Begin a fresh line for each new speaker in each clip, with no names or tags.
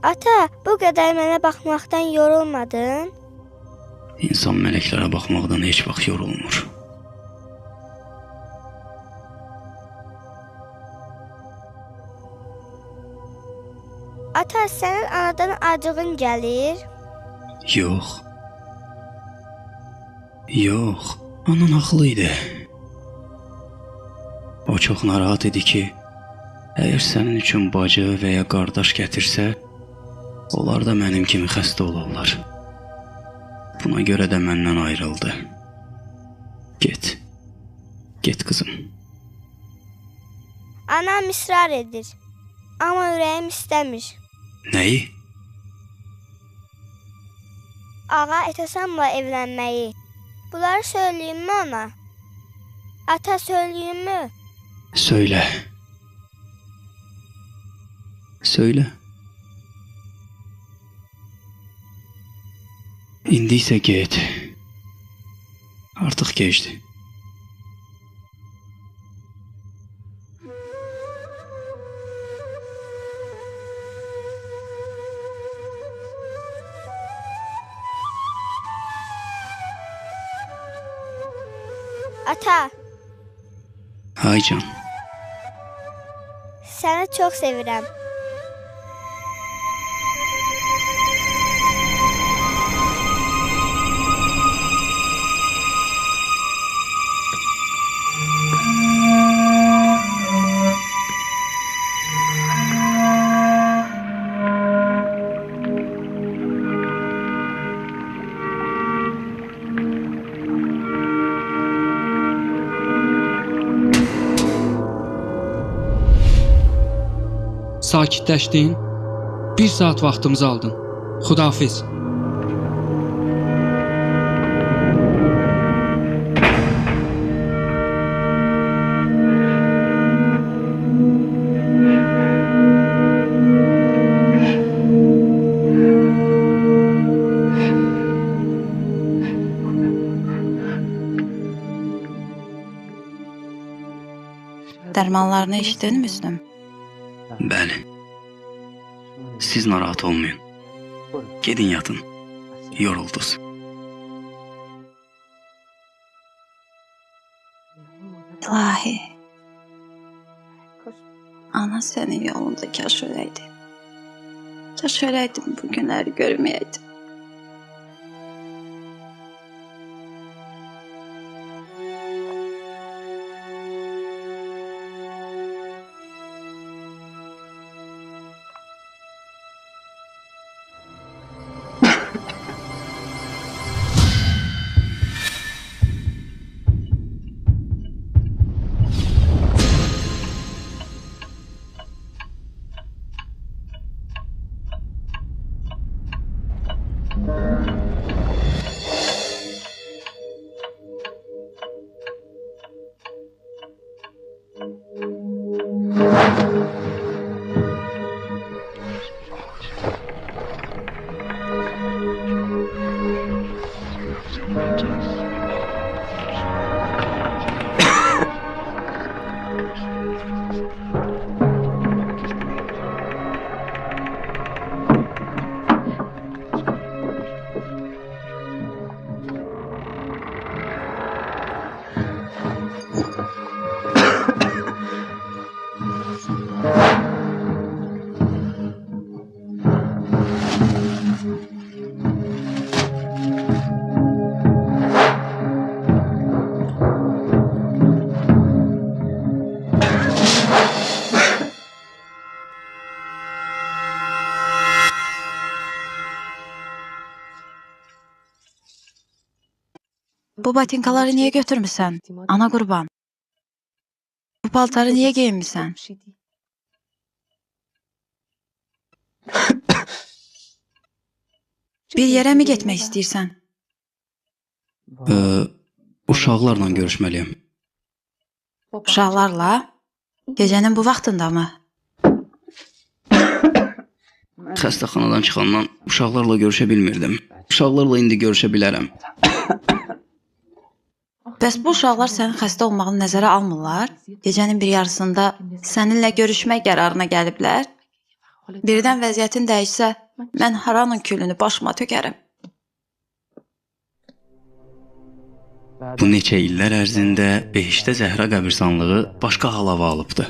Ata, bu qədər mənə baxmaqdan yorulmadın?
İnsan mələklərə baxmaqdan heç vaxt yorulmur.
Ata, sənin anadan acığın gəlir?
Yox. Yox, anan haqlı idi. O çox narahat idi ki, əgər sənin üçün bacı və ya qardaş gətirsə, onlar da mənim kimi xəstə olarlar. Buna görə də məndən ayrıldı. Get. Get qızım.
Anam israr edir. Amma ürəyim istəmir.
Nəyi?
Ağa Etasamla evlənməyi. Bunları söyləyim mi ona? Ata, söyləyim mi?
Söylə. Söylə. İndi isə get. Artıq gecdir.
Ata,
Ay can.
səni çox sevirəm.
Sakitləşdin. 1 saat vaxtımızı aldın. Xudahafiz.
Dərmanlarını eşitdin Müslüm?
Bəli. Siz narahat olmayın. Gedin yatın. Yoruldunuz.
İlahi. Ana sənin yolunda kaş öləydi. Kaş öləydim, bu günləri görməyəydim. Bu batinkaları niyə götürmüsən? Ana qurban. Bu paltarı niyə geyinmisən? Bir yerə mi getmək istəyirsən?
Uşaqlarla görüşməliyəm.
Uşaqlarla? Gecənin bu vaxtında mı?
Xəstəxanadan çıxandan uşaqlarla görüşə bilmirdim. Uşaqlarla indi görüşə bilərəm.
Bəs bu uşaqlar sənin xəstə olmağını nəzərə almırlar? Gecənin bir yarısında səninlə görüşmək qərarına gəliblər? Birdən vəziyyətin dəyişsə, mən haranın külünü başıma tökərəm.
Bu neçə illər ərzində Behişdə Zəhra qəbirstanlığı başqa hal-hava alıbdı.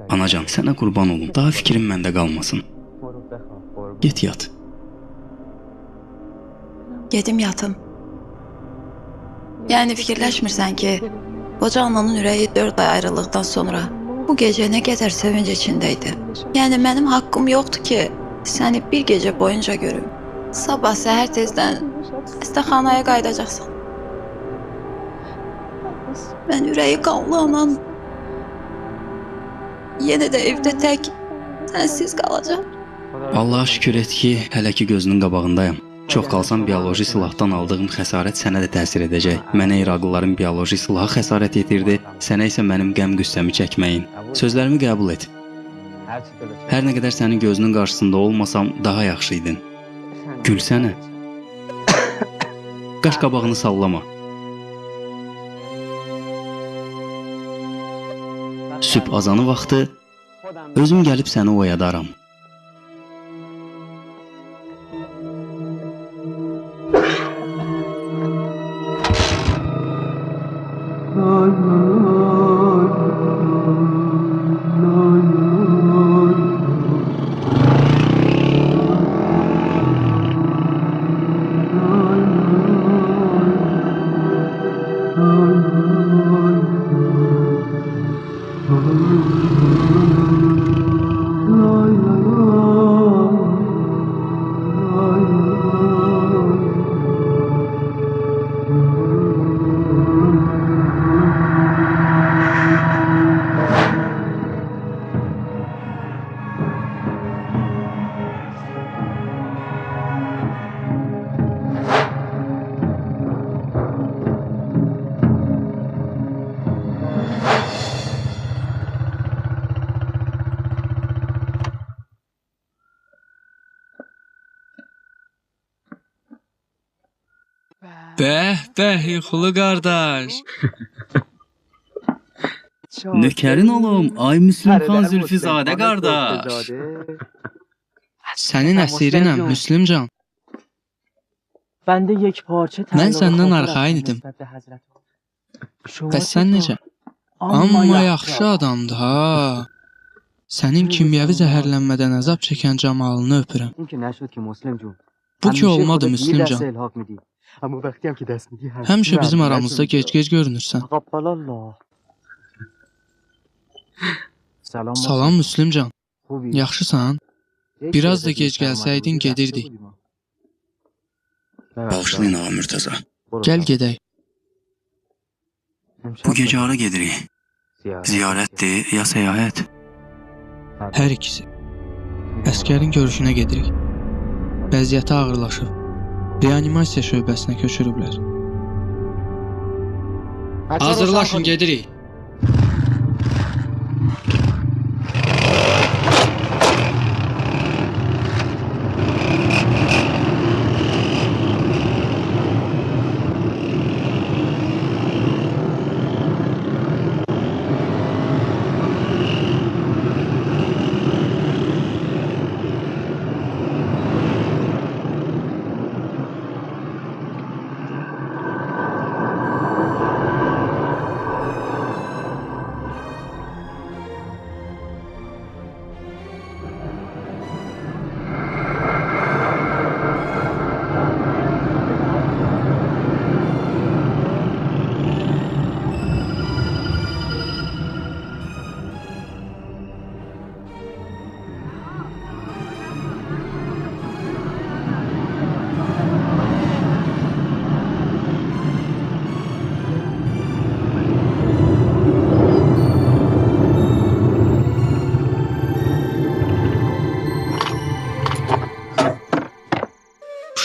Anacan, sənə qurban olum, daha fikrim məndə qalmasın. Get yat.
Gedim yatım. Yəni fikirləşmirsən ki, qoca ananın ürəyi 4 ay ayrılıqdan sonra bu gecə nə qədər sevinc içində idi. Yəni mənim haqqım yoxdur ki, səni bir gecə boyunca görüm. Sabah səhər tezdən xəstəxanaya qayıdacaqsan. Mən ürəyi qanlı anam yenə də evdə tək, sənsiz qalacaq.
Allaha şükür et ki, hələ ki gözünün qabağındayam. Çox qalsam bioloji silahdan aldığım xəsarət sənə də təsir edəcək. Mənə İraqlıların bioloji silahı xəsarət yetirdi, sənə isə mənim qəm-qüssəmi çəkməyin. Sözlərimi qəbul et. Hər nə qədər sənin gözünün qarşısında olmasam, daha yaxşı idin. Gülsənə. Qaş qabağını sallama. Sübh azanı vaxtı özüm gəlib səni oyadaram.
Bəh, yuxulu qardaş.
Nökərin olum, ay Müslümxan Zülfüzadə qardaş.
Sənin əsrinəm, Müslümcan. Mən səndən arxayın idim. Bəs sən necə? Amma yaxşı adamdır, ha. Sənin kimyəvi zəhərlənmədən əzab çəkən camalını öpürəm. Bu ki olmadı, Müslümcan. Həmişə bizim aramızda gec-gec görünürsən. Salam, Müslümcan. Yaxşısan? Biraz da gec gəlsəydin, gedirdik.
Bağışlayın ağa Mürtəza.
Gəl gedək.
Bu gecə hara gedirik? Ziyarətdir ya səyahət?
Hər ikisi. Əskərin görüşünə gedirik. Vəziyyəti ağırlaşıb. Reanimasiya şöbəsinə köçürüblər. Hazırlaşın, gedirik.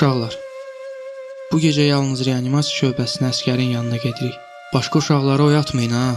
Uşaqlar, bu gecə yalnız reanimasiya şöbəsinə əskərin yanına gedirik. Başqa uşaqları oyatmayın, ha.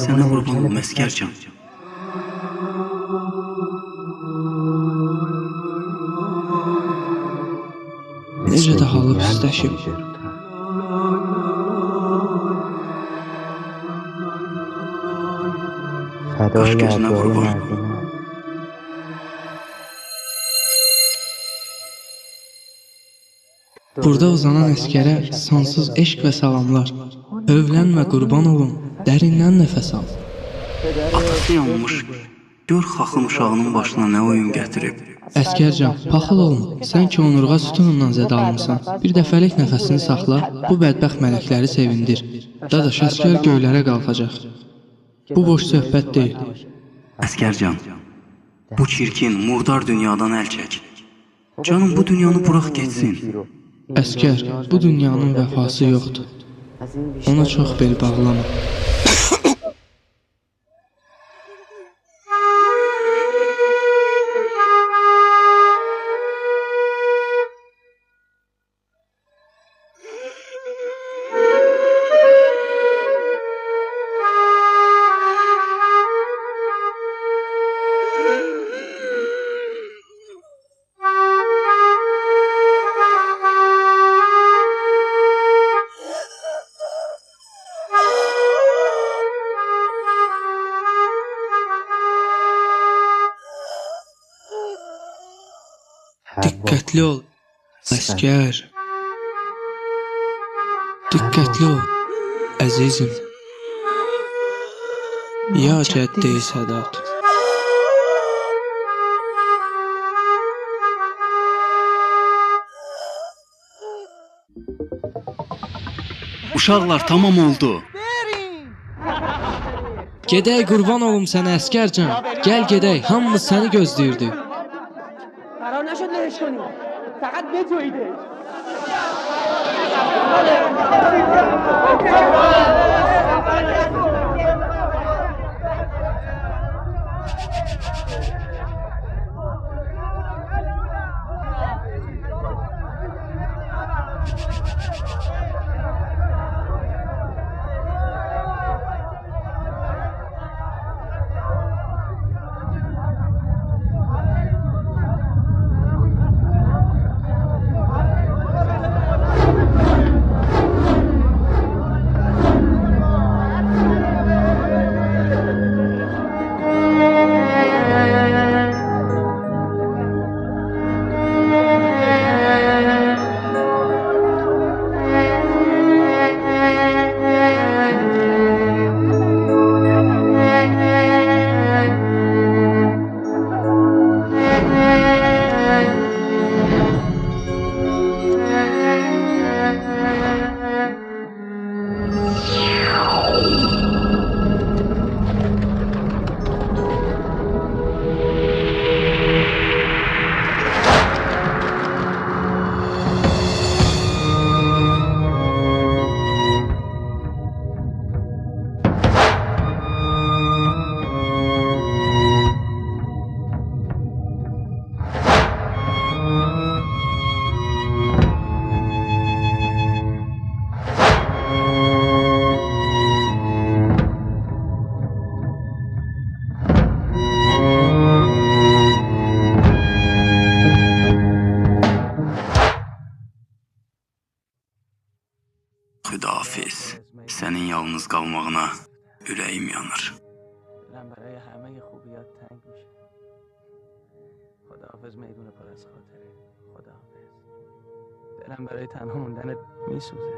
Sənə qurban olum əsgərcan.
Necə də halı pisləşib.
Qaş gözünə qurban.
Burada uzanan əskərə sonsuz eşq və salamlar. Övlənmə qurban olum, dərindən nəfəs al.
Atası yanmış, gör xaxın uşağının başına nə oyun gətirib.
Əskərcan, paxıl olma. Sən ki onurğa sütunundan zədə almısan. Bir dəfəlik nəfəsini saxla, bu bədbəxt mələkləri sevindir. Dadaş, əskər göylərə qalxacaq. Bu boş söhbət deyil.
Əsgərcan, bu çirkin, murdar dünyadan əl çək. Canım, bu dünyanı burax getsin.
Əskər, bu dünyanın vəfası yoxdur. Ona çox bel bağlama. Diqqətli ol, əskər. Diqqətli ol, əzizim. Ya cəddi Sədat.
Uşaqlar, tamam oldu.
Gedək qurban olum sənə əskərcan. Gəl gedək, hamımız səni gözləyirdi.
قرار نشد لهش کنیم فقط بتویده
Xüdafiz, sənin yalnız qalmağına ürəyim yanır.
دلم برای همه خوبیات تنگ میشه خداحافظ میدون پر از خاطره خداحافظ دلم برای تنها موندنت میسوزه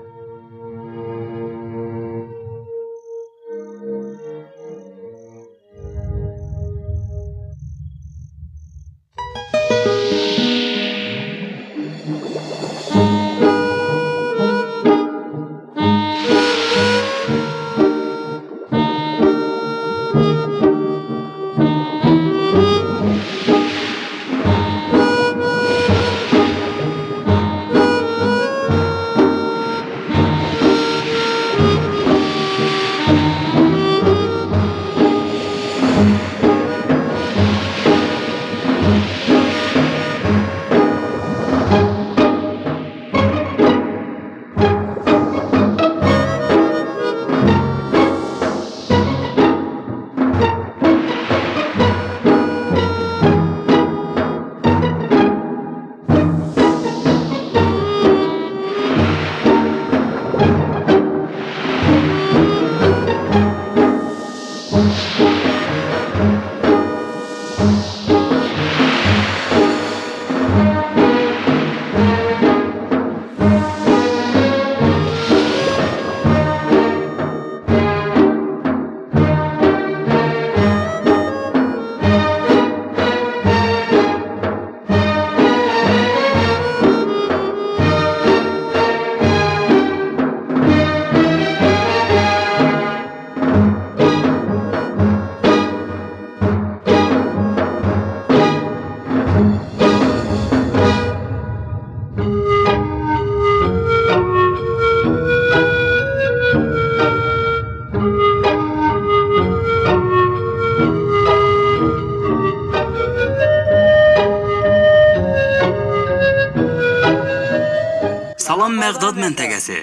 Salam Məqdad məntəqəsi.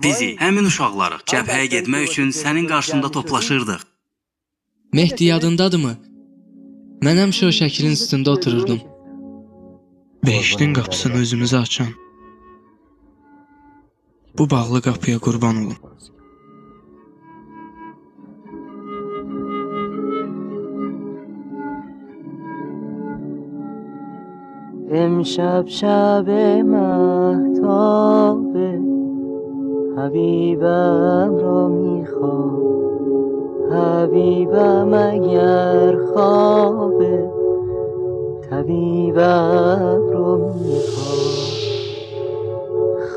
Bizi, həmin uşaqları cəbhəyə getmək üçün sənin qarşında toplaşırdıq.
Mehdi yadındadırmı? Mən həmişə o şəklin üstündə otururdum. Behiştin qapısını özümüzə açan. Bu bağlı qapıya qurban olum.
امشب شب مهتابه حبیبم را میخوام حبیبم اگر خوابه طبیبم را میخوام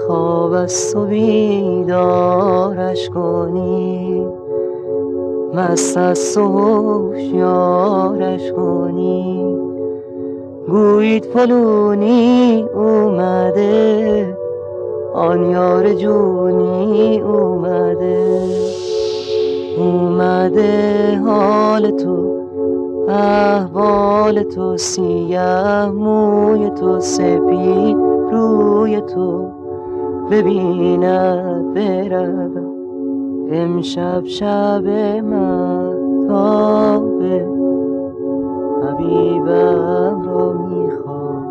خواب است و بیدارش کنی مست است و هوشیارش کنی گویید فلونی اومده آن یار جونی اومده حال تو احوال تو سیاه موی تو سپید روی تو ببیند برود امشب شب مهتابه حبیبم را میخوام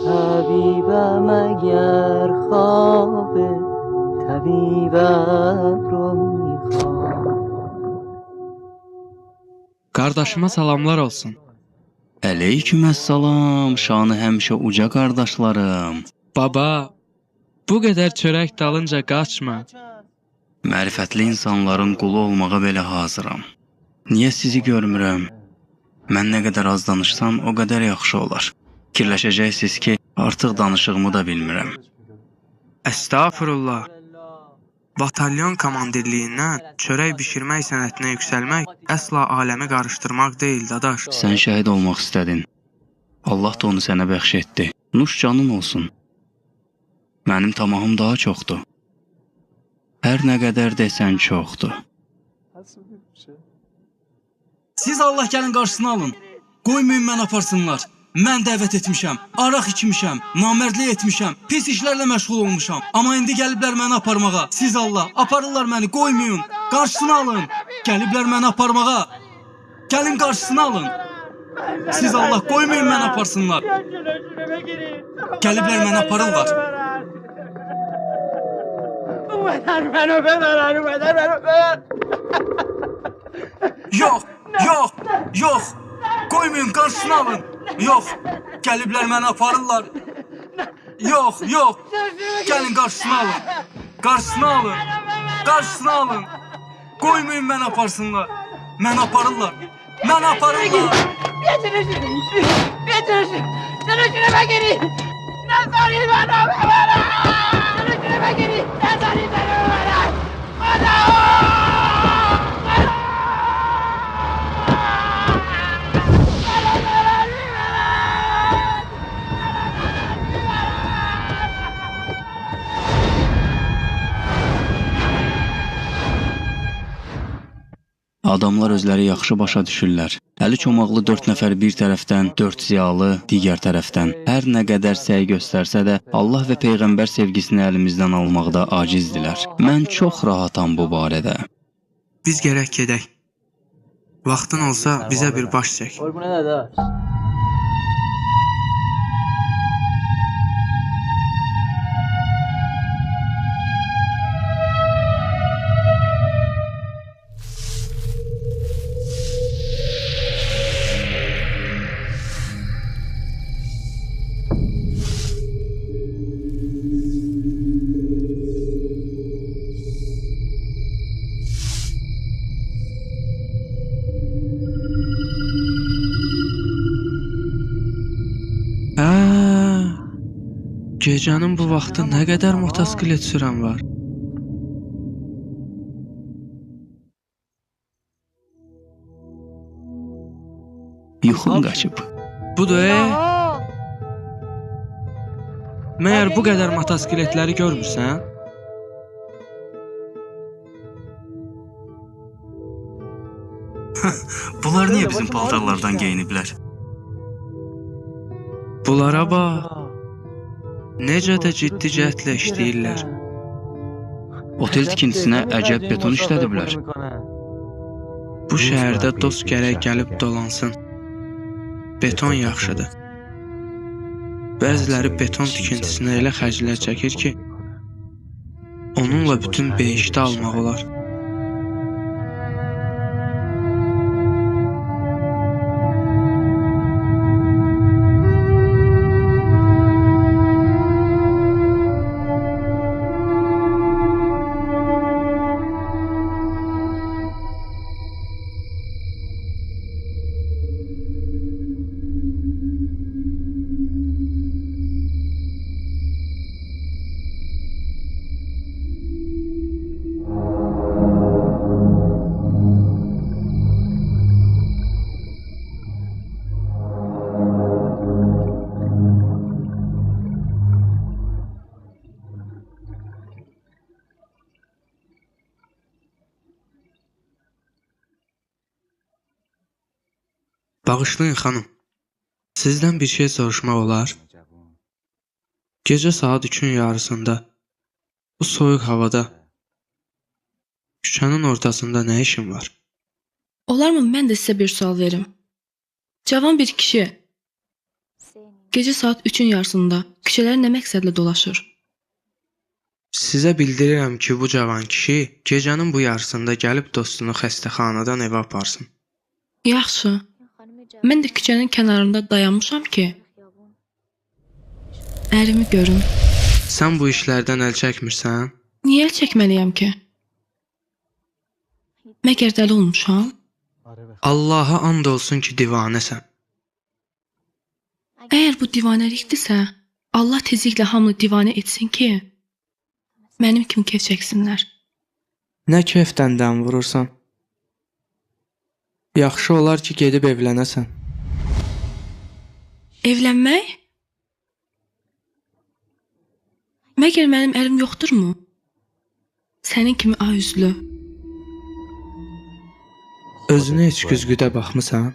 حبیبم اگر خوابه طبیبم را میخوام.
Qardaşıma salamlar olsun.
Əleyküməssalam, şanı həmişə uca qardaşlarım.
Baba, bu qədər çörək dalınca qaçma.
Mərifətli insanların qulu olmağa belə hazıram. Niyə sizi görmürəm? Mən nə qədər az danışsam, o qədər yaxşı olar. Fikirləşəcəksiniz ki, artıq danışığımı da bilmirəm.
Əstağfurullah. Batalyon komandirliyindən çörək bişirmək sənətinə yüksəlmək əsla aləmi qarışdırmaq deyil, dadaş.
Sən şəhid olmaq istədin. Allah da onu sənə bəxş etdi. Nuş canın olsun. Mənim tamahım daha çoxdur. Hər nə qədər desən çoxdur. Siz Allah gəlin qarşısına alın. Qoymayın mən aparsınlar. Mən dəvət etmişəm, araq içmişəm, namərdlik etmişəm, pis işlərlə məşğul olmuşam. Amma indi gəliblər məni aparmağa. Siz Allah, aparırlar məni, qoymayın. Qarşısına alın. Gəliblər məni aparmağa. Gəlin qarşısına alın. Siz Allah, qoymayın məni aparsınlar. Gəliblər məni aparırlar. Yox, yox, yox. Qoymayın, qarşısına alın. Yox, gəliblər məni aparırlar. Yox, yox. Gəlin qarşısına alın. Qarşısına alın. Qarşısına alın. Qoymayın məni aparsınlar. Məni aparırlar. Məni aparırlar.
Götürün. Sen uçuruma girin. Nazarı bana. Sen uçuruma girin. Nazarı bana. Bana.
Adamlar özləri yaxşı başa düşürlər. Əli çomaqlı 4 nəfər bir tərəfdən, 4 ziyalı digər tərəfdən. Hər nə qədər səy göstərsə də, Allah və Peyğəmbər sevgisini əlimizdən almaqda acizdirlər. Mən çox rahatam bu barədə.
Biz gərək gedək. Vaxtın olsa bizə bir baş çək.
قربونه داداش
Gecənin bu vaxtı nə qədər motosiklet sürən var?
Yuxum qaçıb.
Budur, Məyər bu qədər motosikletləri görmürsən?
Bunlar niyə bizim paltarlardan geyiniblər?
Bunlara bax. Necə də ciddi cəhdlə işləyirlər.
Otel tikintisinə əcəb beton işlədiblər.
Bu şəhərdə dost gərək gəlib dolansın. Beton yaxşıdır. Bəziləri beton tikintisinə elə xərclər çəkir ki, onunla bütün behişti almaq olar. Bağışlayın xanım, sizdən bir şey soruşmaq olar? Gecə saat 3-ün yarısında, bu soyuq havada, küçənin ortasında nə işin var?
Olarmı mən də sizə bir sual verim? Cavan bir kişi gecə saat 3-ün yarısında küçələr nə məqsədlə dolaşır?
Sizə bildirirəm ki, bu cavan kişi gecənin bu yarısında gəlib dostunu xəstəxanadan evə aparsın.
Yaxşı. Mən də küçənin kənarında dayanmışam ki, ərimi görüm.
Sən bu işlərdən əl çəkmirsən?
Niyə əl çəkməliyəm ki? Məgər dəli olmuşam?
Allaha and olsun ki, divanəsən.
Əgər bu divanəlikdirsə, Allah tezliklə hamını divanə etsin ki, mənim kimi kef çəksinlər.
Nə kefdən dəm vurursan? Yaxşı olar ki, gedib evlənəsən.
Evlənmək? Məgər mənim ərim yoxdurmu? Sənin kimi ay üzlü.
Özünə heç güzgüdə baxmısan?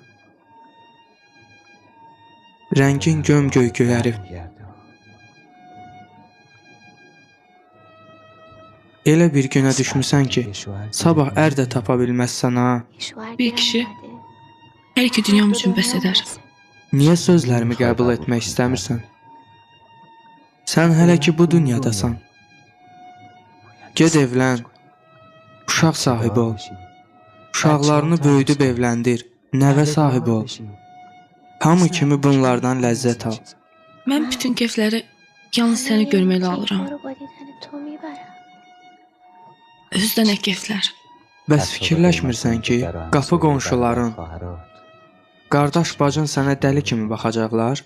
Rəngin göm-göy göyərib. Elə bir günə düşmüsən ki, sabah ər də tapa bilməzsən ha.
Bir kişi hər iki dünyam üçün bəs edər.
Niyə sözlərimi qəbul etmək istəmirsən? Sən hələ ki bu dünyadasan. Ged evlən, uşaq sahibi ol. Uşaqlarını böyüdüb evləndir, nəvə sahibi ol. Hamı kimi bunlardan ləzzət al.
Mən bütün keyfləri yalnız səni görməklə alıram. Özdə nə keyflər.
Bəs fikirləşmirsən ki, qapı qonşuların, qardaş bacın sənə dəli kimi baxacaqlar?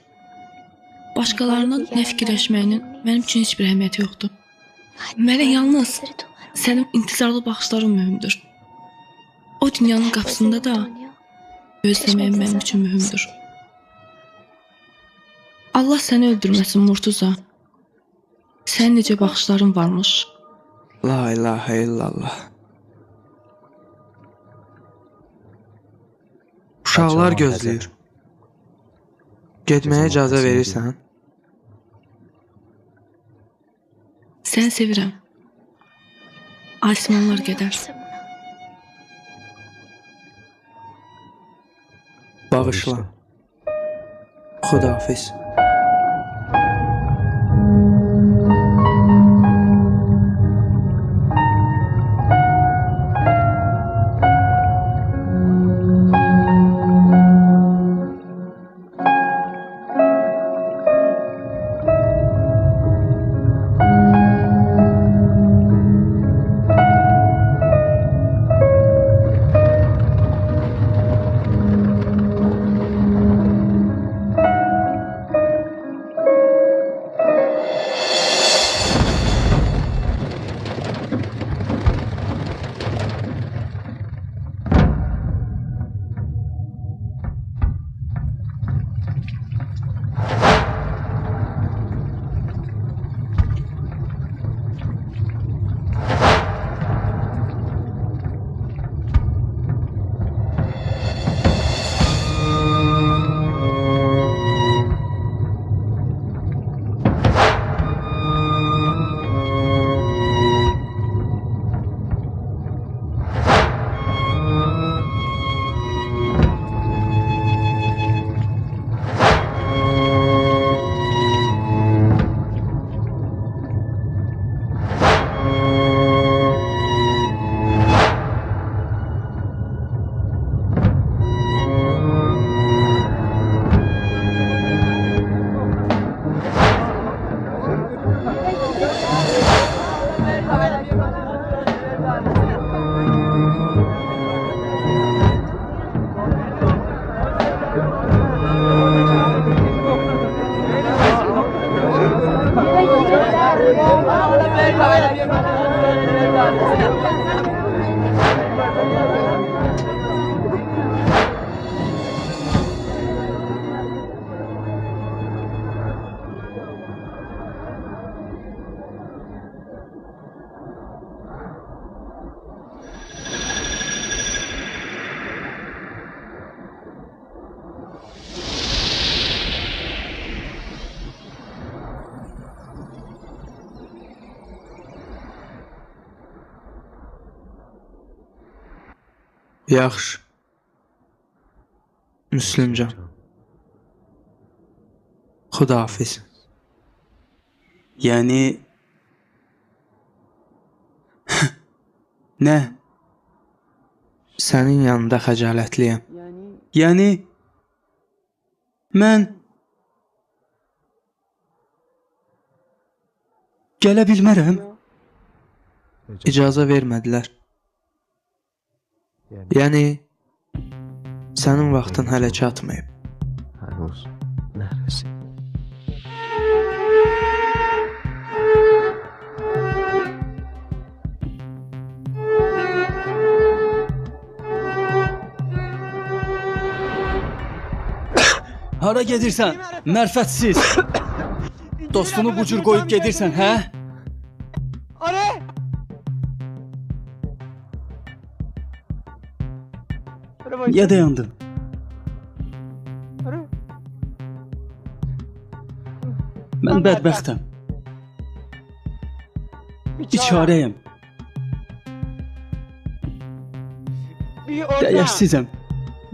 Başqalarının nə fikirləşməyinin mənim üçün heç bir əhəmiyyəti yoxdur. Mənə yalnız sənin intizarlı baxışların mühümdür. O dünyanın qapısında da gözləməyim mənim üçün mühümdür. Allah səni öldürməsin Murtuza. Sənin necə baxışların varmış.
La ilahə illallah. Uşaqlar gözləyir. Getməyə icazə verirsən?
Səni sevirəm. Asimanlar qədər.
Bağışla. Xudahafiz. Yaxşı. Müslümcan. Xudahafiz.
Yəni nə?
Sənin yanında xəcalətliyəm.
Yəni mən gələ bilmərəm.
İcazə vermədilər. Yəni sənin vaxtın hələ çatmayıb.
هنوز نرسید.
Hara gedirsən? Mərfətsiz. Dostunu bu cür qoyub gedirsən, hə?
آره
Niyə dayandın?
آره
Mən bədbəxtəm. Biçarəyəm. Dəyərsizəm.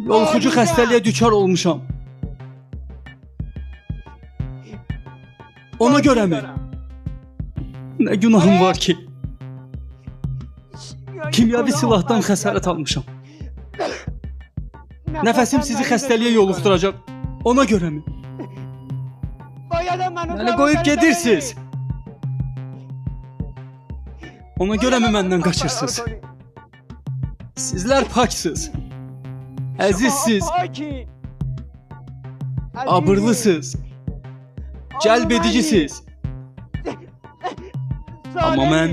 Yoluxucu xəstəliyə düçar olmuşam. Ona görəmi? Nə günahım var ki? Kimyəvi silahdan xəsarət almışam. Nəfəsim sizi xəstəliyə yoluxduracaq. Ona görəmi? Məni qoyub gedirsiniz. Ona görəmi məndən qaçırsınız? Sizlər paksınız. Əzizsiz. Abırlısınız. Cəlb edicisiz. Amma mən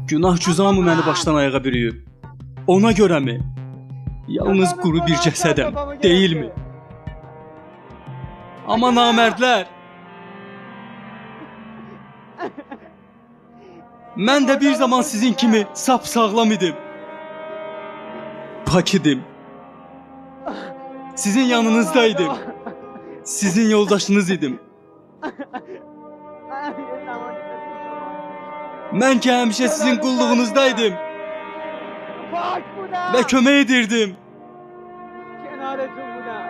günah cüzamı məni başdan ayağa bürüyüb. Ona görəmi? Yalnız quru bir cəsədəm, deyilmi? Amma namərdlər. Mən də bir zaman sizin kimi sap sağlam idim. Pak idim. Sizin yanınızdaydım. Sizin yoldaşınız idim. Mən ki həmişə sizin qulluğunuzdaydım və kömək edirdim.
کنارتون بودم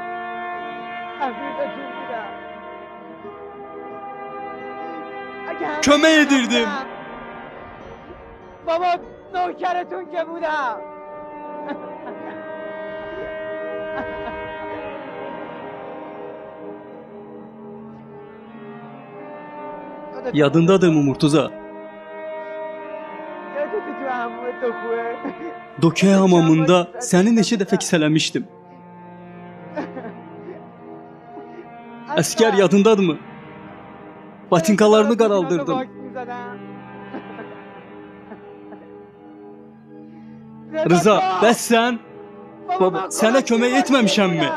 حفیظتون بودم اگه همه
Kömək edirdim.
بابا نوکرتون که بودم
Yadındadır mı Murtuza?
یادتی تو همون تو خوبه
Dokey hamamında səni neçə dəfə kisələmişdim. Əskər yadındadır mı? Batinkalarını qaraldırdım. Rıza, bəs sən? Baba, sənə kömək etməmişəmmi?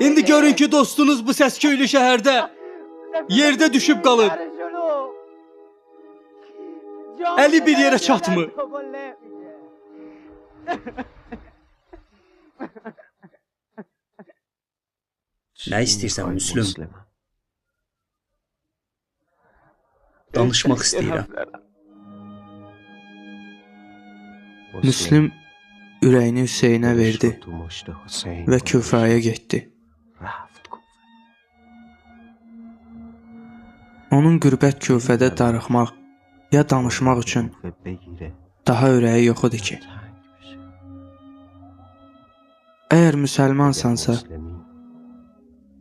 İndi görün ki dostunuz bu səsküylü şəhərdə yerdə düşüb qalıb. Əli bir yerə çatmır. Nə istəyirsən Müslüm? Danışmaq istəyirəm.
Müslüm ürəyini Hüseynə verdi və Küfaya getdi. Onun qürbət Küfədə darıxmaq ya danışmaq üçün daha ürəyi yox idi ki. Əgər müsəlmansansa,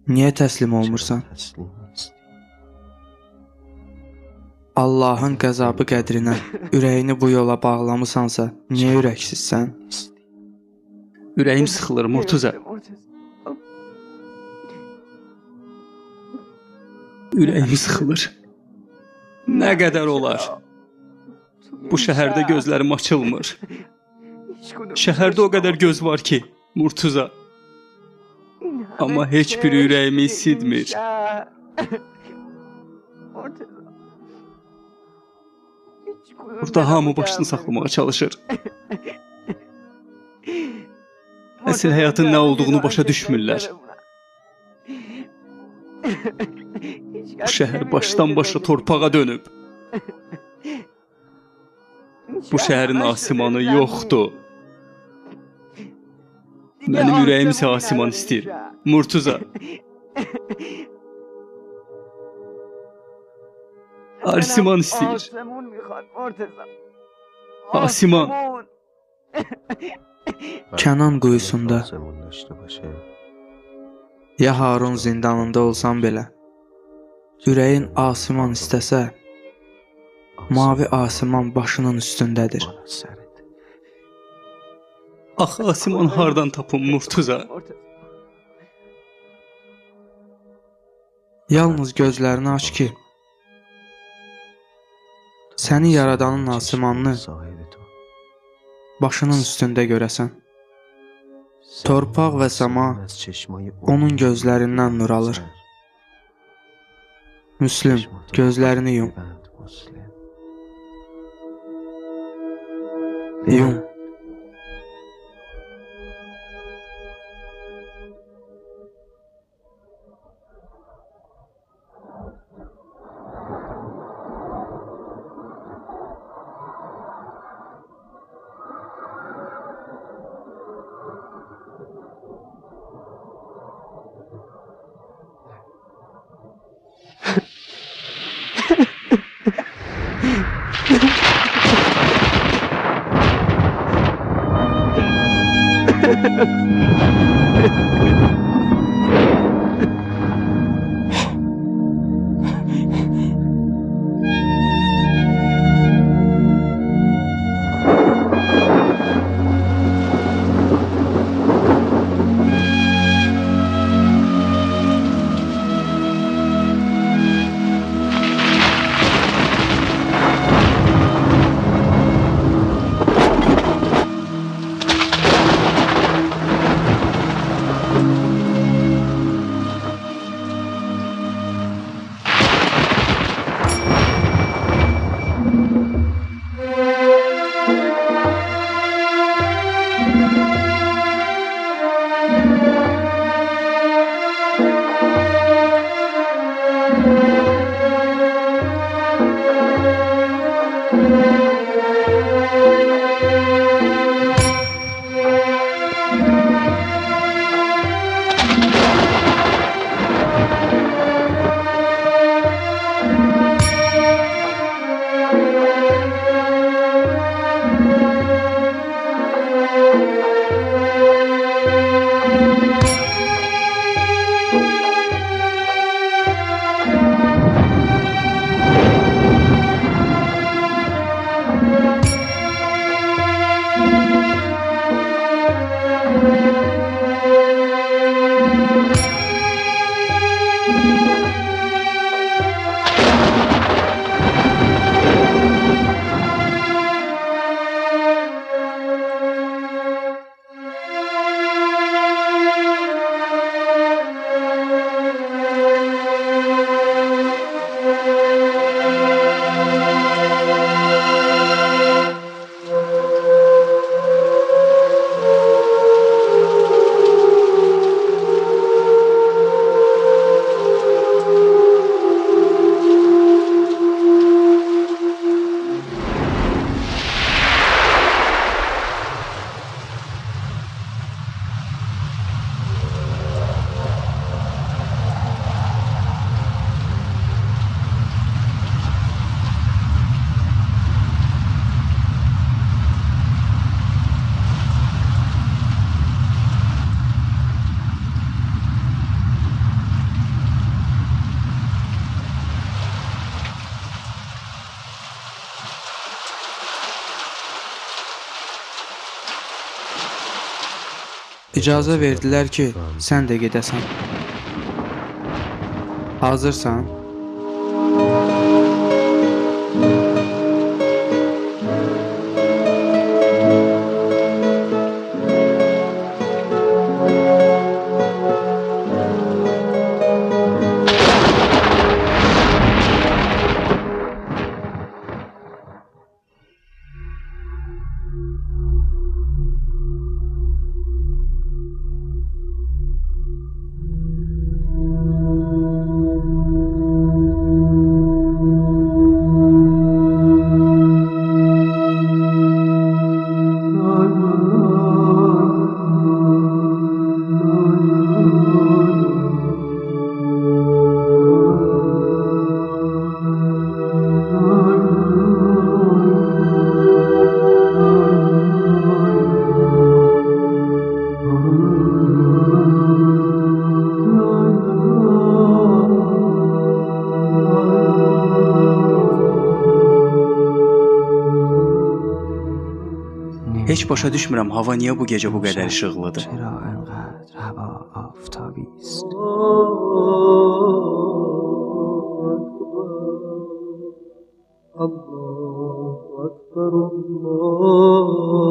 niyə təslim olmursan? Allahın qəzabı qədrinə ürəyini bu yola bağlamısansa, niyə ürəksizsən?
Ürəyim sıxılır Murtuza. Ürəyim sıxılır. Nə qədər olar? Bu şəhərdə gözlərim açılmır. Şəhərdə o qədər göz var ki, Murtuza. Amma heç bir ürəyimi isidmir. Burada hamı başını saxlamağa çalışır. Əsl həyatın nə olduğunu başa düşmürlər. Bu şəhər başdan başa torpağa dönüb. Bu şəhərin asimanı yoxdur. Mənim ürəyim isə asiman istəyir. Murtuza. Asiman istəyir. Asiman.
Kənan quyusunda ya Harun zindanında olsan belə, ürəyin asiman istəsə, mavi asiman başının üstündədir.
Axı asiman hardan tapım Murtuza?
Yalnız gözlərini aç ki, səni yaradanın asimanını başının üstündə görəsən. Torpaq və səma onun gözlərindən nur alır. Müslüm, gözlərini yum. Yum. İcazə verdilər ki, sən də gedəsən. Hazırsan?
heç başa düşmürəm hava niyə bu gecə bu qədər işıqlıdır.
چرا انقدر هوا آفتابی است؟
الله أكبر الله